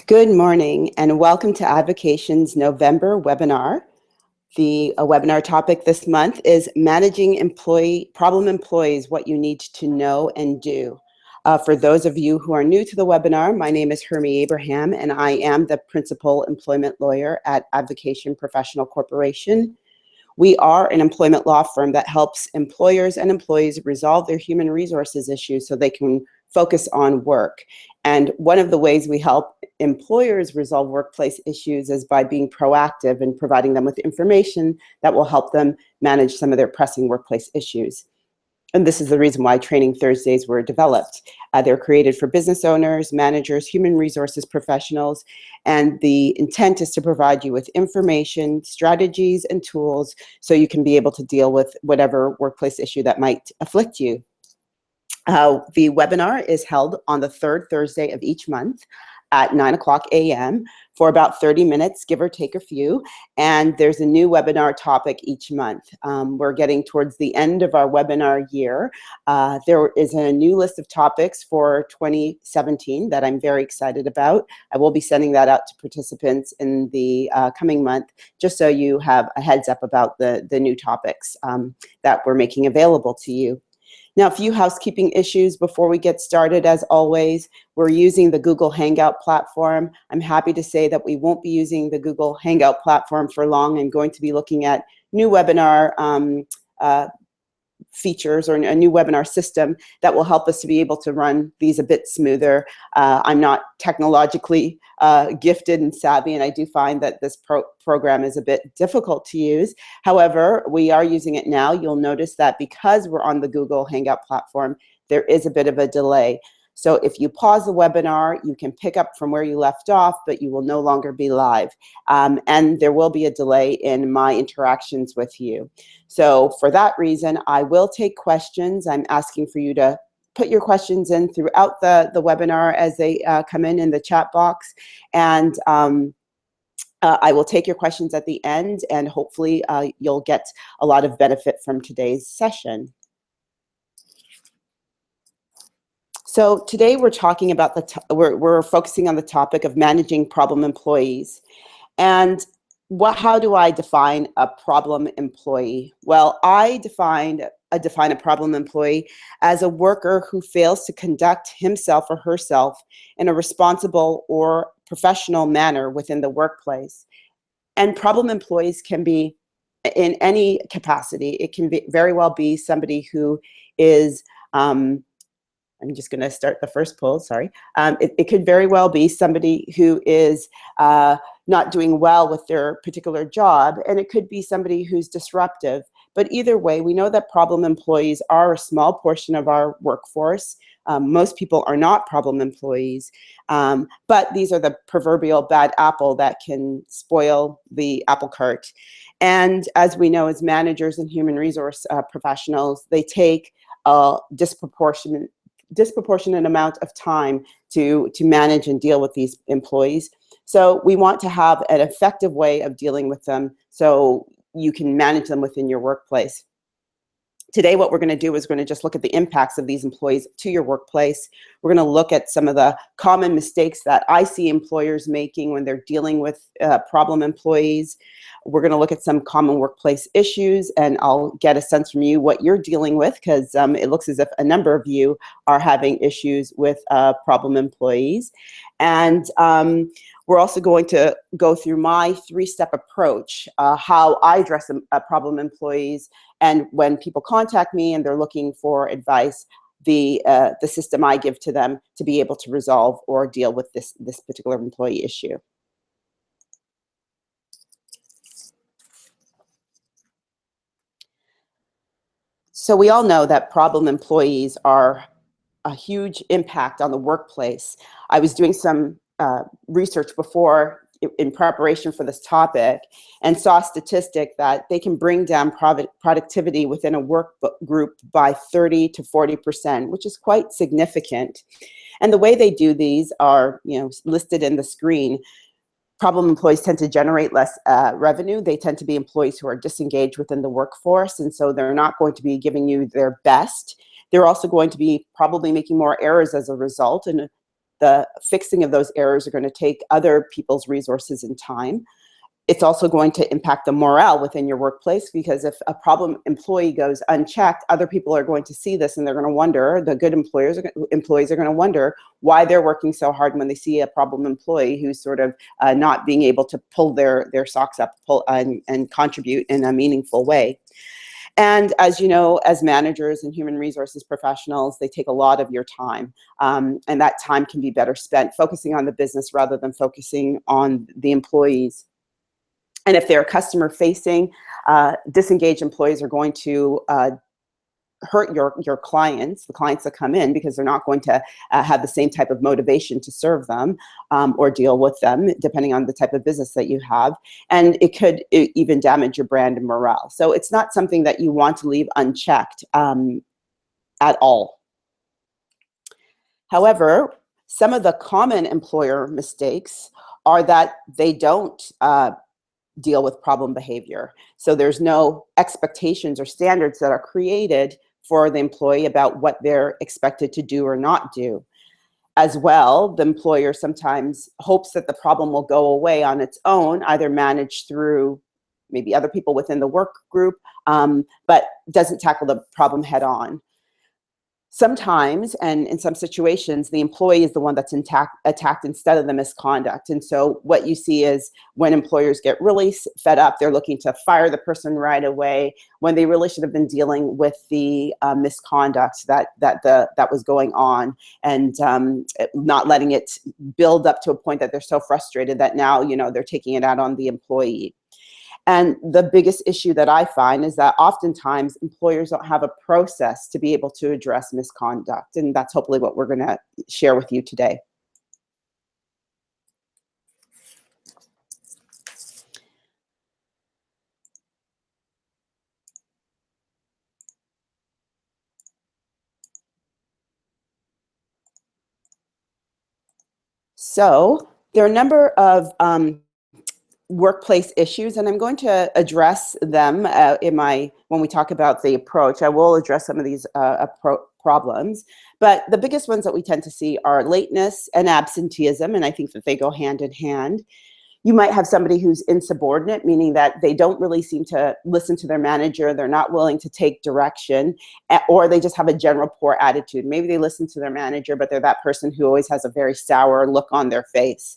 Good morning and welcome to Advocation's November webinar. The webinar topic this month is Managing Problem Employees, What You Need to Know and Do. For those of you who are new to the webinar, my name is Hermie Abraham and I am the Principal Employment Lawyer at Advocation Professional Corporation. We are an employment law firm that helps employers and employees resolve their human resources issues so they can focus on work. And one of the ways we help employers resolve workplace issues is by being proactive and providing them with information that will help them manage some of their pressing workplace issues. And this is the reason why Training Thursdays were developed. They're created for business owners, managers, human resources professionals, and the intent is to provide you with information, strategies, and tools so you can be able to deal with whatever workplace issue that might afflict you. The webinar is held on the third Thursday of each month at 9:00 a.m. for about 30 minutes, give or take a few, and there's a new webinar topic each month. We're getting towards the end of our webinar year. There is a new list of topics for 2017 that I'm very excited about. I will be sending that out to participants in the coming month, just so you have a heads up about the new topics that we're making available to you. Now, a few housekeeping issues before we get started. As always, we're using the Google Hangout platform. I'm happy to say that we won't be using the Google Hangout platform for long. I'm going to be looking at new webinar features or a new webinar system that will help us to be able to run these a bit smoother. I'm not technologically gifted and savvy, and I do find that this program is a bit difficult to use. However, we are using it now. You'll notice that because we're on the Google Hangout platform, there is a bit of a delay. So if you pause the webinar, you can pick up from where you left off, but you will no longer be live. And there will be a delay in my interactions with you. So for that reason, I will take questions. I'm asking for you to put your questions in throughout the webinar as they come in the chat box. And I will take your questions at the end, and hopefully you'll get a lot of benefit from today's session. So today we're talking about we're focusing on the topic of managing problem employees. And how do I define a problem employee? Well, I define a problem employee as a worker who fails to conduct himself or herself in a responsible or professional manner within the workplace. And problem employees can be in any capacity. It can very well be somebody who is I'm just going to start the first poll, sorry. It could very well be somebody who is not doing well with their particular job, and it could be somebody who's disruptive. But either way, we know that problem employees are a small portion of our workforce. Most people are not problem employees, but these are the proverbial bad apple that can spoil the apple cart. And as we know, as managers and human resource professionals, they take a disproportionate amount of time to manage and deal with these employees. So we want to have an effective way of dealing with them so you can manage them within your workplace. Today, what we're going to do is we're going to just look at the impacts of these employees to your workplace. We're going to look at some of the common mistakes that I see employers making when they're dealing with problem employees. We're going to look at some common workplace issues, and I'll get a sense from you what you're dealing with, because it looks as if a number of you are having issues with problem employees. And we're also going to go through my three-step approach, how I address problem employees, and when people contact me and they're looking for advice, the system I give to them to be able to resolve or deal with this particular employee issue. So we all know that problem employees are a huge impact on the workplace. I was doing some research before in preparation for this topic and saw a statistic that they can bring down productivity within a work group by 30 to 40%, which is quite significant. And the way they do these are, listed in the screen. Problem employees tend to generate less revenue. They tend to be employees who are disengaged within the workforce, and so they're not going to be giving you their best. They're also going to be probably making more errors as a result, and the fixing of those errors are going to take other people's resources and time. It's also going to impact the morale within your workplace, because if a problem employee goes unchecked, other people are going to see this and they're going to wonder, the good employees are going to wonder why they're working so hard when they see a problem employee who's sort of not being able to pull their socks up and contribute in a meaningful way. And as you know, as managers and human resources professionals, they take a lot of your time. And that time can be better spent focusing on the business rather than focusing on the employees. And if they're customer facing, disengaged employees are going to hurt your clients, the clients that come in, because they're not going to have the same type of motivation to serve them or deal with them, depending on the type of business that you have. And it could even damage your brand and morale. So it's not something that you want to leave unchecked at all. However, some of the common employer mistakes are that they don't deal with problem behavior. So there's no expectations or standards that are created for the employee about what they're expected to do or not do. As well, the employer sometimes hopes that the problem will go away on its own, either managed through maybe other people within the work group, but doesn't tackle the problem head on. Sometimes, and in some situations, the employee is the one that's attacked instead of the misconduct. And so what you see is when employers get really fed up, they're looking to fire the person right away when they really should have been dealing with the misconduct that was going on, and not letting it build up to a point that they're so frustrated that now, you know, they're taking it out on the employee. And the biggest issue that I find is that oftentimes employers don't have a process to be able to address misconduct. And that's hopefully what we're going to share with you today. So there are a number of workplace issues, and I'm going to address them when we talk about the approach. I will address some of these problems, but the biggest ones that we tend to see are lateness and absenteeism, and I think that they go hand in hand. You might have somebody who's insubordinate, meaning that they don't really seem to listen to their manager, they're not willing to take direction, or they just have a general poor attitude. Maybe they listen to their manager, but they're that person who always has a very sour look on their face.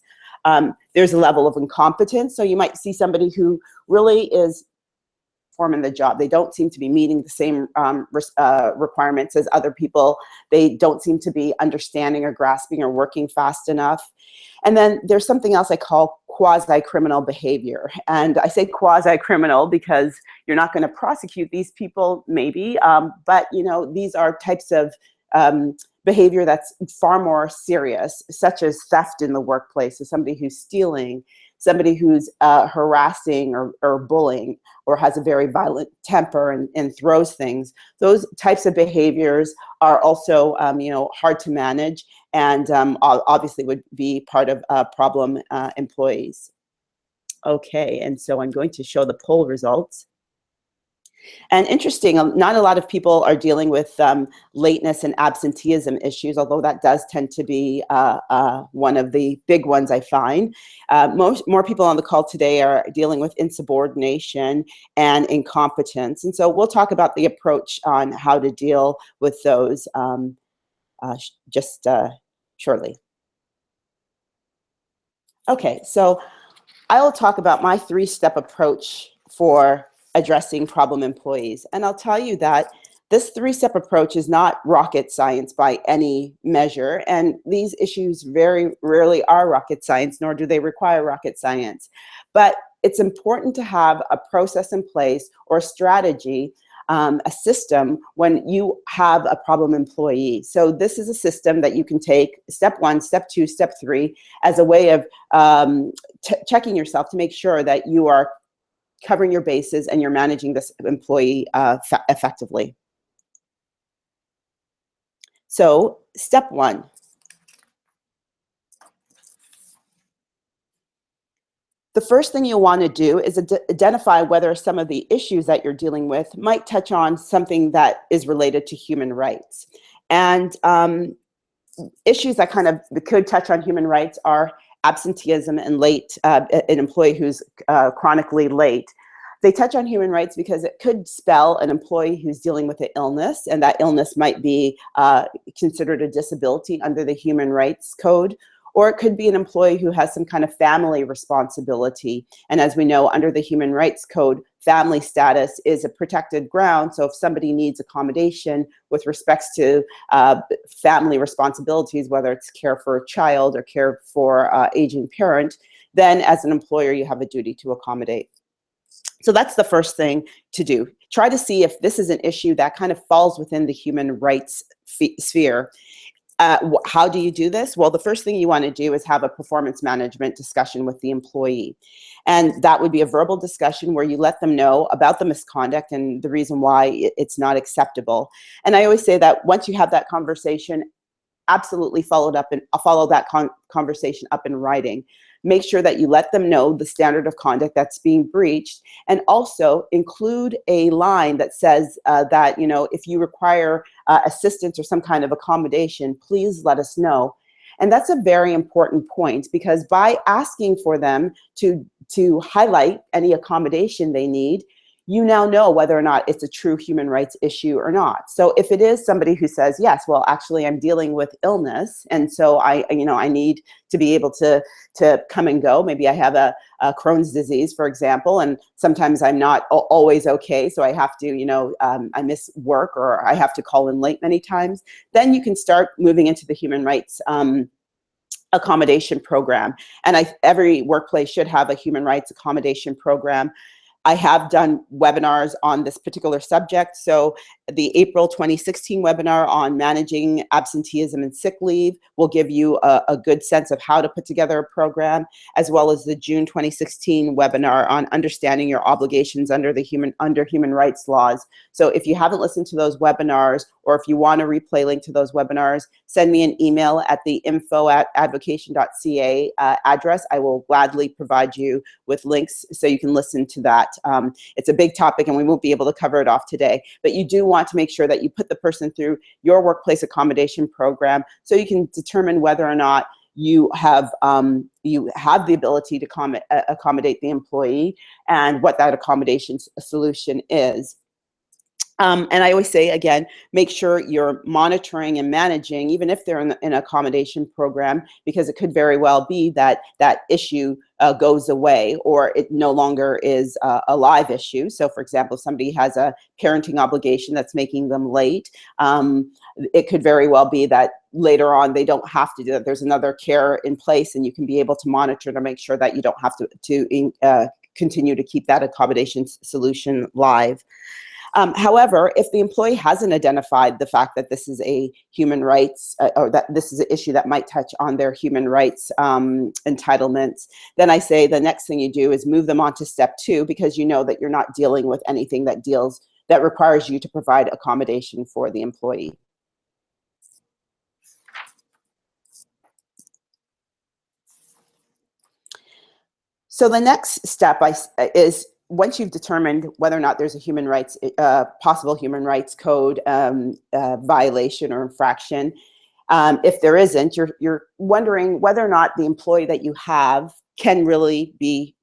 There's a level of incompetence. So you might see somebody who really is performing the job. They don't seem to be meeting the same requirements as other people. They don't seem to be understanding or grasping or working fast enough. And then there's something else I call quasi-criminal behavior. And I say quasi-criminal because you're not going to prosecute these people, maybe, but you know, these are types of behavior that's far more serious, such as theft in the workplace. So somebody who's stealing, somebody who's harassing or bullying, or has a very violent temper and throws things. Those types of behaviors are also you know, hard to manage, and obviously would be part of problem employees. Okay, and so I'm going to show the poll results. And interesting, not a lot of people are dealing with lateness and absenteeism issues, although that does tend to be one of the big ones I find. More people on the call today are dealing with insubordination and incompetence. And so we'll talk about the approach on how to deal with those shortly. Okay, so I'll talk about my three-step approach for addressing problem employees. And I'll tell you that this three-step approach is not rocket science by any measure. And these issues very rarely are rocket science, nor do they require rocket science. But it's important to have a process in place or a strategy, a system when you have a problem employee. So this is a system that you can take step 1, step 2, step 3 as a way of checking yourself to make sure that you are covering your bases and you're managing this employee effectively. So step 1. The first thing you'll want to do is identify whether some of the issues that you're dealing with might touch on something that is related to human rights. And issues that kind of could touch on human rights are absenteeism and late, an employee who's chronically late. They touch on human rights because it could spell an employee who's dealing with an illness, and that illness might be considered a disability under the Human Rights Code. Or it could be an employee who has some kind of family responsibility. And as we know, under the Human Rights Code, family status is a protected ground. So if somebody needs accommodation with respects to family responsibilities, whether it's care for a child or care for aging parent, then as an employer, you have a duty to accommodate. So that's the first thing to do. Try to see if this is an issue that kind of falls within the human rights sphere. How do you do this? Well, the first thing you want to do is have a performance management discussion with the employee. And that would be a verbal discussion where you let them know about the misconduct and the reason why it's not acceptable. And I always say that once you have that conversation, absolutely follow that conversation up in writing. Make sure that you let them know the standard of conduct that's being breached, and also include a line that says that, you know, if you require assistance or some kind of accommodation, please let us know. And that's a very important point, because by asking for them to highlight any accommodation they need, you now know whether or not it's a true human rights issue or not. So if it is somebody who says, yes, well, actually I'm dealing with illness, and so I need to be able to come and go. Maybe I have a Crohn's disease, for example, and sometimes I'm not always okay, so I have to, I miss work, or I have to call in late many times. Then you can start moving into the human rights accommodation program. And every workplace should have a human rights accommodation program. I have done webinars on this particular subject. So the April 2016 webinar on managing absenteeism and sick leave will give you a good sense of how to put together a program, as well as the June 2016 webinar on understanding your obligations under human rights laws. So if you haven't listened to those webinars, or if you want a replay link to those webinars, send me an email at the info@advocation.ca address. I will gladly provide you with links so you can listen to that. It's a big topic and we won't be able to cover it off today, but you do want to make sure that you put the person through your workplace accommodation program so you can determine whether or not you have the ability to accommodate the employee, and what that accommodation solution is. And I always say, again, make sure you're monitoring and managing, even if they're in an accommodation program, because it could very well be that that issue goes away, or it no longer is a live issue. So for example, if somebody has a parenting obligation that's making them late, it could very well be that later on they don't have to do that. There's another care in place, and you can be able to monitor to make sure that you don't have to continue to keep that accommodation solution live. However, if the employee hasn't identified the fact that this is a human rights, or that this is an issue that might touch on their human rights entitlements, then I say the next thing you do is move them on to step 2, because you know that you're not dealing with anything that requires you to provide accommodation for the employee. So the next step is, once you've determined whether or not there's a human rights, possible human rights code violation or infraction, if there isn't, you're wondering whether or not the employee that you have can really be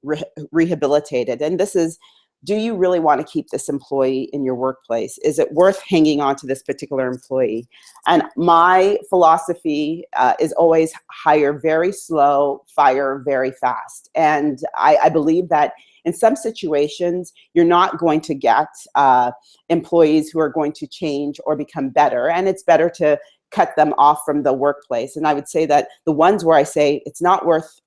rehabilitated. And this is, do you really want to keep this employee in your workplace? Is it worth hanging on to this particular employee? And my philosophy is always hire very slow, fire very fast. And I believe that in some situations, you're not going to get employees who are going to change or become better, and it's better to cut them off from the workplace. And I would say that the ones where I say it's not worth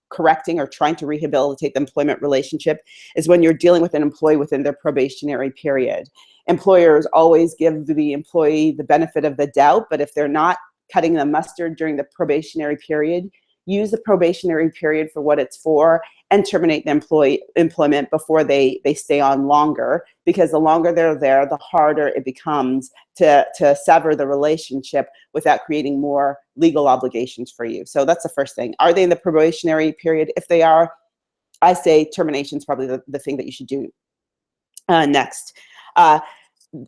correcting or trying to rehabilitate the employment relationship is when you're dealing with an employee within their probationary period. Employers always give the employee the benefit of the doubt, but if they're not cutting the mustard during the probationary period, use the probationary period for what it's for, and terminate the employment before they stay on longer, because the longer they're there, the harder it becomes to sever the relationship without creating more legal obligations for you. So that's the first thing. Are they in the probationary period? If they are, I say termination is probably the thing that you should do next.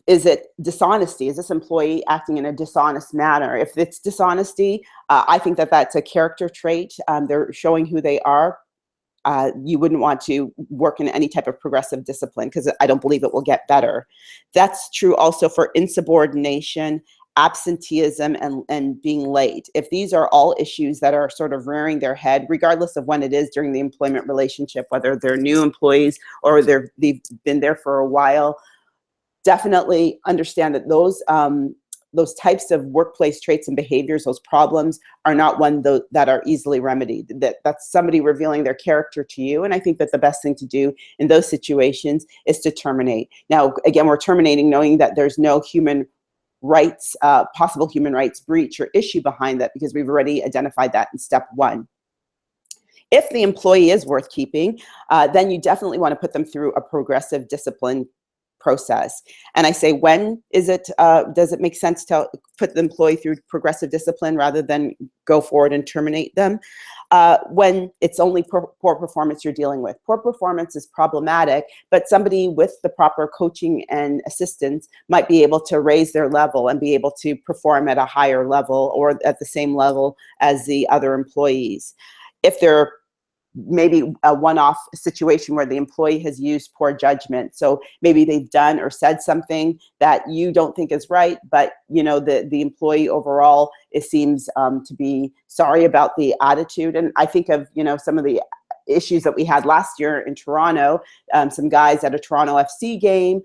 is it dishonesty? Is this employee acting in a dishonest manner? If it's dishonesty, I think that that's a character trait. They're showing who they are. You wouldn't want to work in any type of progressive discipline because I don't believe it will get better. That's true also for insubordination, absenteeism, and being late. If these are all issues that are sort of rearing their head, regardless of when it is during the employment relationship, whether they're new employees or they've been there for a while, definitely understand that those types of workplace traits and behaviors, those problems, are not one that are easily remedied. That's somebody revealing their character to you. And I think that the best thing to do in those situations is to terminate. Now, again, we're terminating knowing that there's no human rights, possible human rights breach or issue behind that, because we've already identified that in step one. If the employee is worth keeping, then you definitely want to put them through a progressive discipline process. And I say, when is it, does it make sense to put the employee through progressive discipline rather than go forward and terminate them? When it's only poor performance you're dealing with. Poor performance is problematic, but somebody with the proper coaching and assistance might be able to raise their level and be able to perform at a higher level or at the same level as the other employees. If they're maybe a one-off situation where the employee has used poor judgment. So maybe they've done or said something that you don't think is right, but you know the employee overall, it seems to be sorry about the attitude. And I think of, you know, some of the issues that we had last year in Toronto. Some guys at a Toronto FC game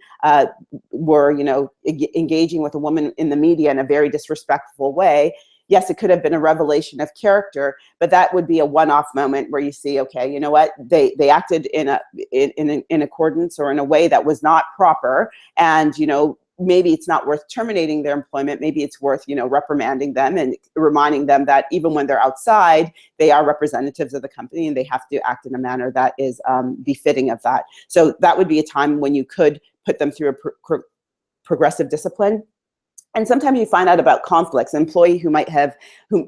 were, you know, engaging with a woman in the media in a very disrespectful way. Yes, it could have been a revelation of character, but that would be a one-off moment where you see, okay, you know what, they acted in accordance or in a way that was not proper, and you know, maybe it's not worth terminating their employment. Maybe it's worth, you know, reprimanding them and reminding them that even when they're outside, they are representatives of the company and they have to act in a manner that is befitting of that. So that would be a time when you could put them through a progressive discipline. And sometimes you find out about conflicts, an employee who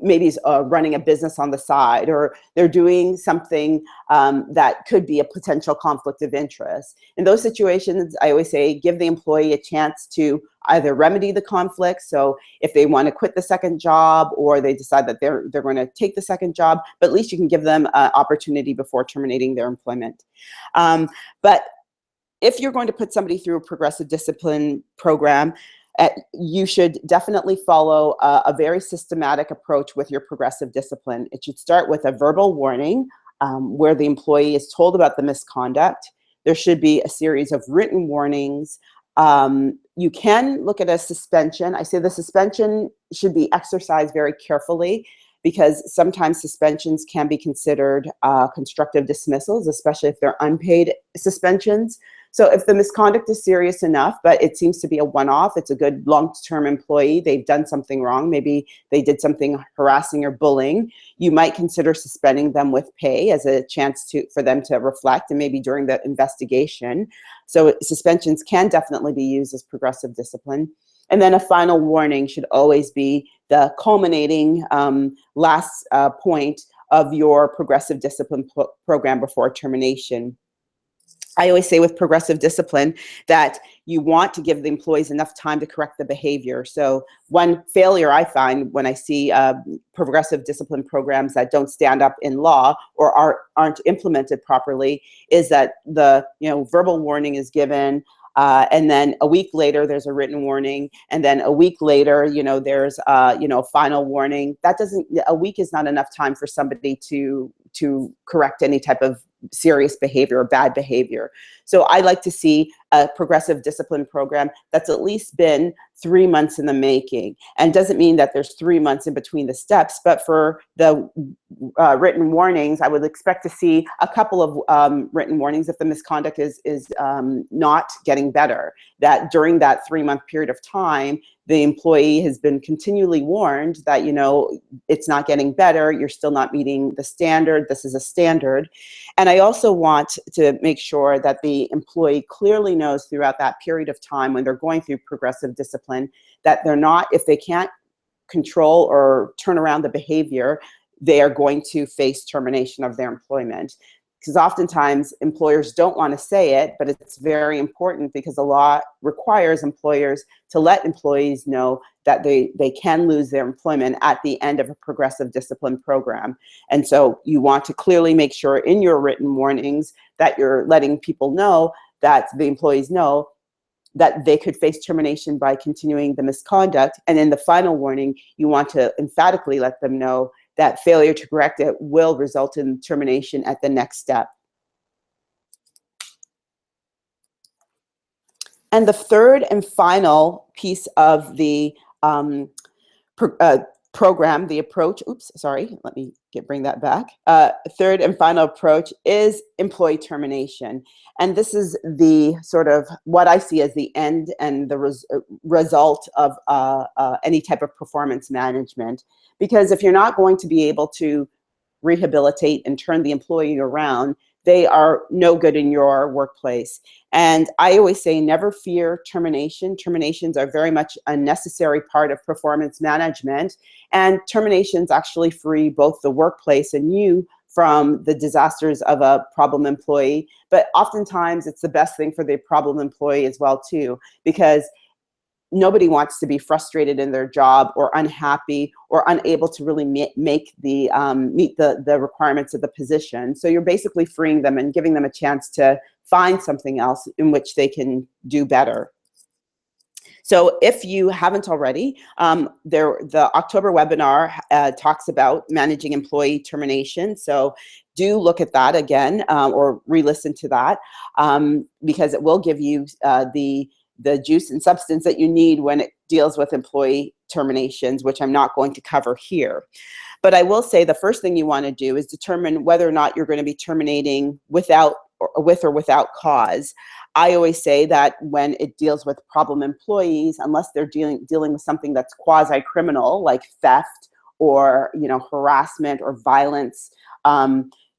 maybe is running a business on the side, or they're doing something that could be a potential conflict of interest. In those situations, I always say, give the employee a chance to either remedy the conflict. So if they want to quit the second job, or they decide that they're going to take the second job, but at least you can give them an opportunity before terminating their employment. But if you're going to put somebody through a progressive discipline program, you should definitely follow a very systematic approach with your progressive discipline. It should start with a verbal warning where the employee is told about the misconduct. There should be a series of written warnings. You can look at a suspension. I say the suspension should be exercised very carefully, because sometimes suspensions can be considered constructive dismissals, especially if they're unpaid suspensions. So if the misconduct is serious enough, but it seems to be a one-off, it's a good long-term employee, they've done something wrong, maybe they did something harassing or bullying, you might consider suspending them with pay as a chance for them to reflect, and maybe during the investigation. So suspensions can definitely be used as progressive discipline. And then a final warning should always be the culminating last point of your progressive discipline program before termination. I always say with progressive discipline that you want to give the employees enough time to correct the behavior. So one failure I find when I see progressive discipline programs that don't stand up in law or aren't implemented properly is that the verbal warning is given, and then a week later there's a written warning, and then a week later there's a final warning. A week is not enough time for somebody to correct any type of serious behavior or bad behavior. So I like to see a progressive discipline program that's at least been 3 months in the making, and doesn't mean that there's 3 months in between the steps, but for the written warnings, I would expect to see a couple of written warnings if the misconduct is not getting better, that during that 3-month period of time, the employee has been continually warned that, it's not getting better, you're still not meeting the standard, this is a standard. And I also want to make sure that the employee clearly knows throughout that period of time when they're going through progressive discipline that they're not, if they can't control or turn around the behavior, they are going to face termination of their employment. because oftentimes employers don't want to say it, but it's very important because the law requires employers to let employees know that they can lose their employment at the end of a progressive discipline program. And so you want to clearly make sure in your written warnings that you're letting people know, that the employees know, that they could face termination by continuing the misconduct. And in the final warning, you want to emphatically let them know that failure to correct it will result in termination at the next step. And the third and final piece of the program, the approach, let me bring that back. Third and final approach is employee termination. And this is the sort of what I see as the end and the result of any type of performance management. Because if you're not going to be able to rehabilitate and turn the employee around, they are no good in your workplace. And I always say, never fear termination. Terminations are very much a necessary part of performance management. And terminations actually free both the workplace and you from the disasters of a problem employee. But oftentimes it's the best thing for the problem employee as well too, because nobody wants to be frustrated in their job or unhappy or unable to really meet the requirements of the position. So you're basically freeing them and giving them a chance to find something else in which they can do better. So if you haven't already, the October webinar talks about managing employee termination. So do look at that again or re-listen to that because it will give you the juice and substance that you need when it deals with employee terminations, which I'm not going to cover here. But I will say the first thing you want to do is determine whether or not you're going to be terminating with or without cause. I always say that when it deals with problem employees, unless they're dealing with something that's quasi-criminal, like theft or harassment or violence,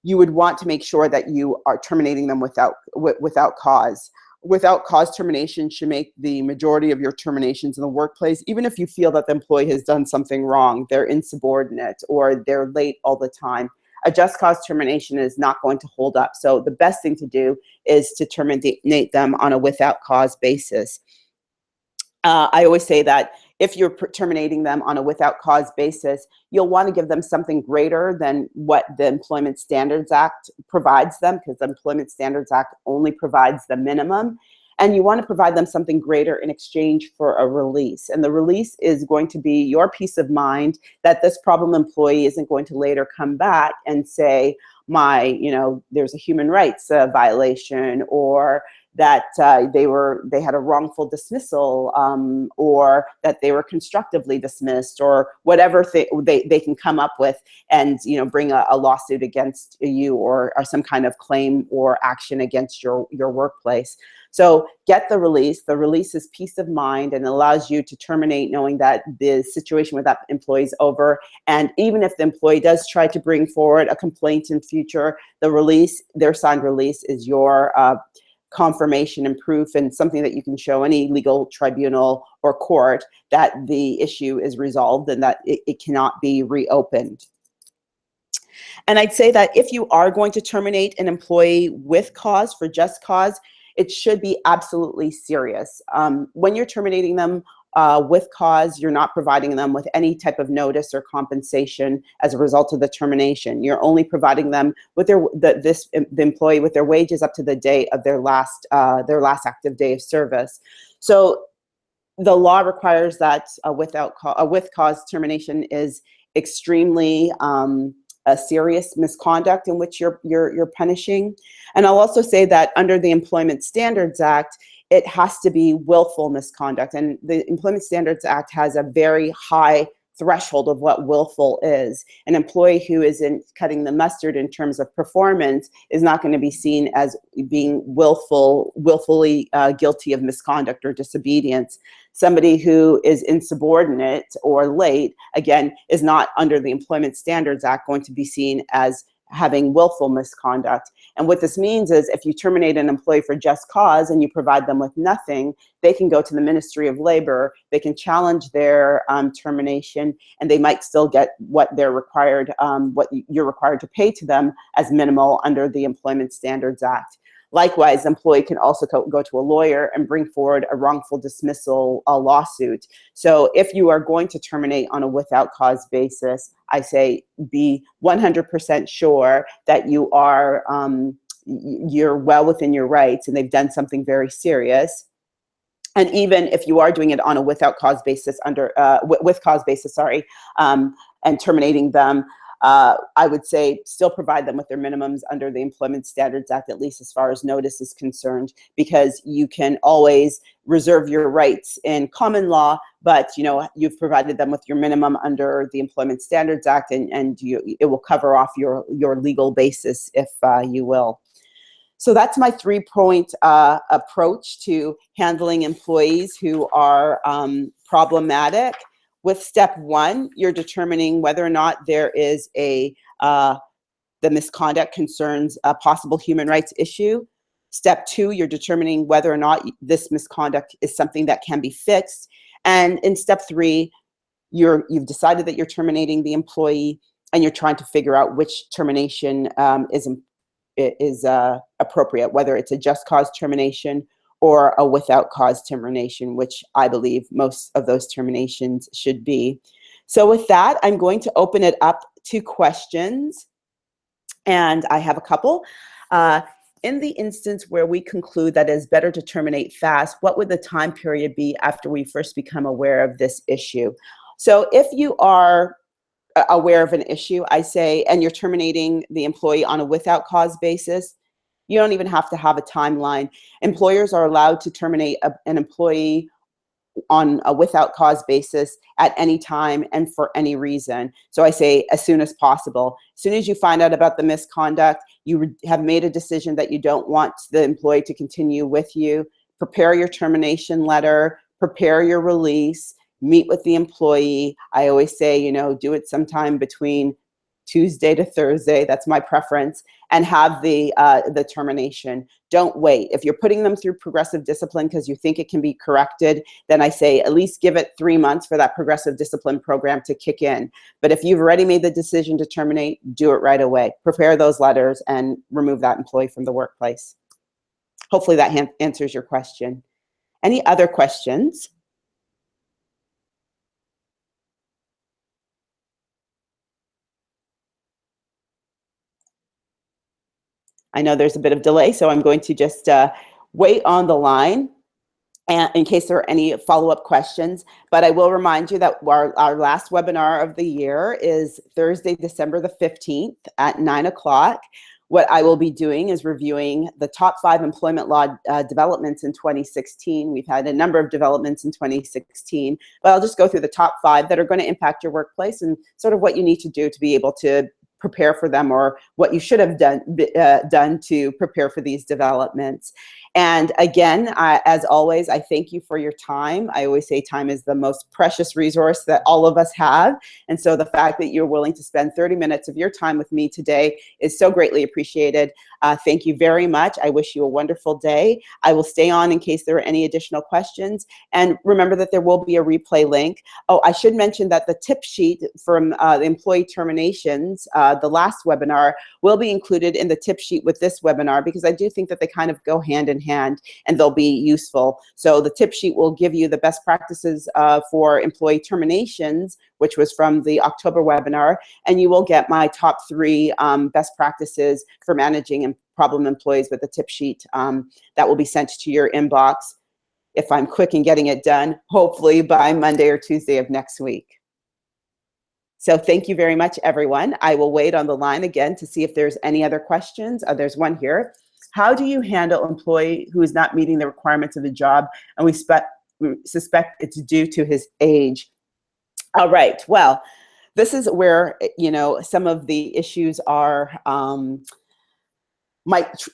you would want to make sure that you are terminating them without cause. Without cause termination should make the majority of your terminations in the workplace, even if you feel that the employee has done something wrong, they're insubordinate or they're late all the time. A just cause termination is not going to hold up. So the best thing to do is to terminate them on a without cause basis. I always say that if you're terminating them on a without cause basis, you'll want to give them something greater than what the Employment Standards Act provides them, because the Employment Standards Act only provides the minimum. And you want to provide them something greater in exchange for a release. And the release is going to be your peace of mind that this problem employee isn't going to later come back and say, there's a human rights violation, or that they had a wrongful dismissal, or that they were constructively dismissed, or whatever they can come up with and bring a lawsuit against you or some kind of claim or action against your workplace. So get the release. The release is peace of mind and allows you to terminate knowing that the situation with that employee is over. And even if the employee does try to bring forward a complaint in future, the release, their signed release, is your confirmation and proof, and something that you can show any legal tribunal or court that the issue is resolved and that it cannot be reopened. And I'd say that if you are going to terminate an employee with cause, for just cause, it should be absolutely serious. When you're terminating them with cause, you're not providing them with any type of notice or compensation as a result of the termination. You're only providing them with the employee with their wages up to the day of their last active day of service. So the law requires that a with cause termination is extremely a serious misconduct in which you're punishing. And I'll also say that under the Employment Standards Act, it has to be willful misconduct. And the Employment Standards Act has a very high threshold of what willful is. An employee who isn't cutting the mustard in terms of performance is not going to be seen as being willfully guilty of misconduct or disobedience. Somebody who is insubordinate or late, again, is not under the Employment Standards Act going to be seen as having willful misconduct. And what this means is if you terminate an employee for just cause and you provide them with nothing, they can go to the Ministry of Labor, they can challenge their termination, and they might still get what they're required, what you're required to pay to them as minimal under the Employment Standards Act. Likewise, the employee can also go to a lawyer and bring forward a wrongful dismissal lawsuit. So if you are going to terminate on a without cause basis, I say be 100% sure that you are you're well within your rights and they've done something very serious. And even if you are doing it on a without cause basis, with cause basis, sorry, and terminating them, I would say still provide them with their minimums under the Employment Standards Act, at least as far as notice is concerned, because you can always reserve your rights in common law, but you've provided them with your minimum under the Employment Standards Act, and it will cover off your legal basis, if you will. So that's my 3-point approach to handling employees who are problematic. With step 1, you're determining whether or not there is the misconduct concerns a possible human rights issue. Step 2, you're determining whether or not this misconduct is something that can be fixed. And in step 3, you've decided that you're terminating the employee, and you're trying to figure out which termination is appropriate, whether it's a just cause termination or a without cause termination, which I believe most of those terminations should be. So with that, I'm going to open it up to questions, and I have a couple. In the instance where we conclude that it is better to terminate fast, what would the time period be after we first become aware of this issue? So if you are aware of an issue, I say, and you're terminating the employee on a without cause basis, you don't even have to have a timeline. Employers are allowed to terminate an employee on a without cause basis at any time and for any reason. So I say as soon as possible. As soon as you find out about the misconduct, you have made a decision that you don't want the employee to continue with you, prepare your termination letter, prepare your release, meet with the employee. I always say, do it sometime between Tuesday to Thursday, that's my preference, and have the termination. Don't wait. If you're putting them through progressive discipline because you think it can be corrected, then I say at least give it 3 months for that progressive discipline program to kick in. But if you've already made the decision to terminate, do it right away. Prepare those letters and remove that employee from the workplace. Hopefully that answers your question. Any other questions? I know there's a bit of delay, so I'm going to just wait on the line and in case there are any follow-up questions. But I will remind you that our last webinar of the year is Thursday, December the 15th at 9 o'clock. What I will be doing is reviewing the top 5 employment law developments in 2016. We've had a number of developments in 2016, but I'll just go through the top 5 that are going to impact your workplace and sort of what you need to do to be able to prepare for them, or what you should have done to prepare for these developments. And again, as always, I thank you for your time. I always say time is the most precious resource that all of us have. And so the fact that you're willing to spend 30 minutes of your time with me today is so greatly appreciated. Thank you very much. I wish you a wonderful day. I will stay on in case there are any additional questions. And remember that there will be a replay link. Oh, I should mention that the tip sheet from the employee terminations, the last webinar, will be included in the tip sheet with this webinar, because I do think that they kind of go hand in hand and they'll be useful. So the tip sheet will give you the best practices for employee terminations, which was from the October webinar, and you will get my top 3 best practices for managing problem employees with the tip sheet that will be sent to your inbox, if I'm quick in getting it done, hopefully by Monday or Tuesday of next week. So thank you very much, everyone. I will wait on the line again to see if there's any other questions. There's one here. How do you handle an employee who is not meeting the requirements of the job, and we suspect it's due to his age? All right, well, this is where, some of the issues are, might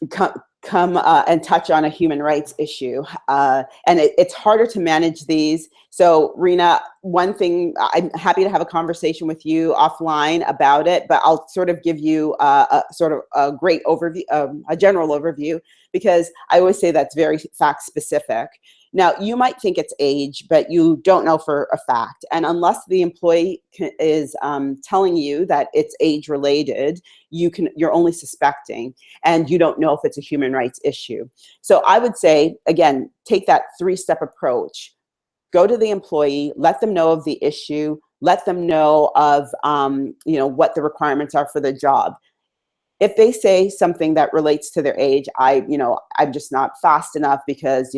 come and touch on a human rights issue. And it's harder to manage these. So Rena, one thing, I'm happy to have a conversation with you offline about it, but I'll sort of give you a sort of a great overview, a general overview, because I always say that's very fact specific. Now, you might think it's age, but you don't know for a fact. And unless the employee is telling you that it's age related, you're only suspecting, and you don't know if it's a human rights issue. So I would say, again, take that three-step approach. Go to the employee, let them know of the issue, let them know of what the requirements are for the job. If they say something that relates to their age, I'm just not fast enough because,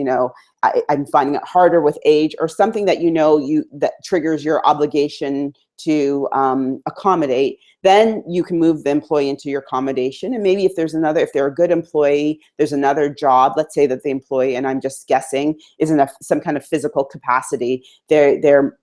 I'm finding it harder with age, or something that that triggers your obligation to accommodate, then you can move the employee into your accommodation. And maybe if they're a good employee, there's another job. Let's say that the employee, and I'm just guessing, is in some kind of physical capacity. They're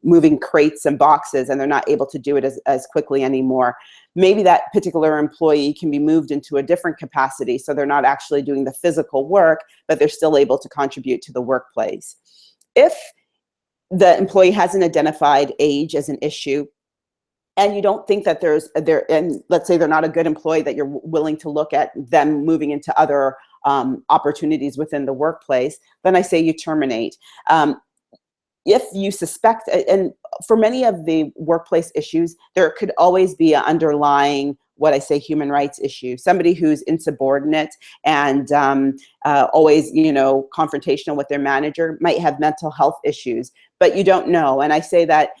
moving crates and boxes and they're not able to do it as quickly anymore. Maybe that particular employee can be moved into a different capacity, so they're not actually doing the physical work, but they're still able to contribute to the workplace. If the employee hasn't identified age as an issue, and you don't think that and let's say they're not a good employee, that you're willing to look at them moving into other opportunities within the workplace, then I say you terminate. If you suspect, and for many of the workplace issues, there could always be an underlying, what I say, human rights issue. Somebody who's insubordinate and always, confrontational with their manager might have mental health issues, but you don't know. And I say that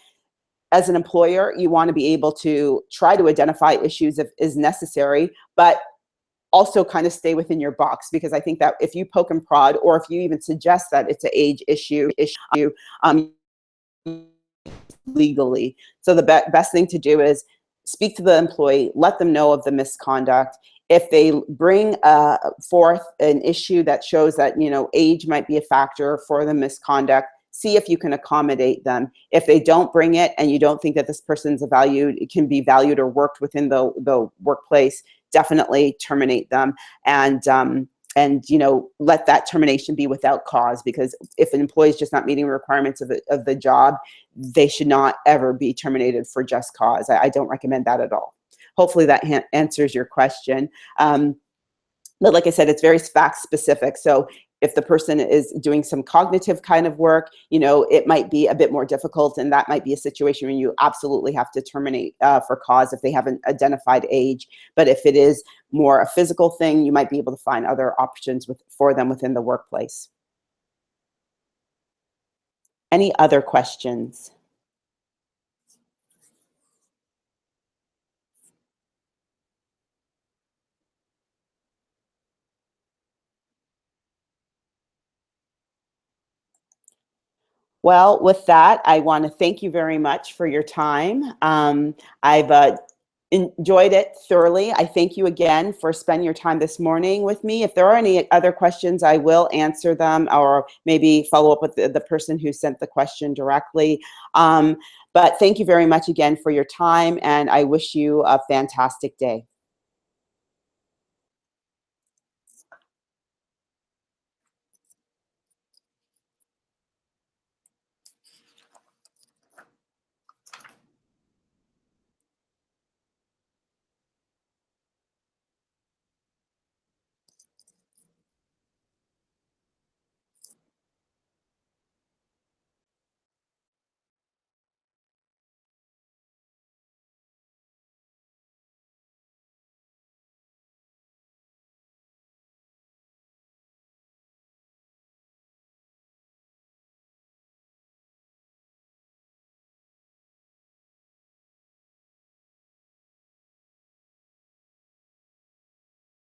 as an employer, you want to be able to try to identify issues if is necessary, but also kind of stay within your box, because I think that if you poke and prod, or if you even suggest that it's an age issue legally. So the best thing to do is speak to the employee, let them know of the misconduct. If they bring forth an issue that shows that, age might be a factor for the misconduct, see if you can accommodate them. If they don't bring it, and you don't think that this person's can be valued or worked within the workplace, definitely terminate them, and let that termination be without cause, because if an employee is just not meeting the requirements of the job, they should not ever be terminated for just cause. I don't recommend that at all. Hopefully that answers your question. But like I said, it's very fact specific. So if the person is doing some cognitive kind of work, it might be a bit more difficult, and that might be a situation where you absolutely have to terminate for cause if they haven't identified age. But if it is more a physical thing, you might be able to find other options for them within the workplace. Any other questions? Well, with that, I want to thank you very much for your time. I've enjoyed it thoroughly. I thank you again for spending your time this morning with me. If there are any other questions, I will answer them, or maybe follow up with the person who sent the question directly. But thank you very much again for your time, and I wish you a fantastic day.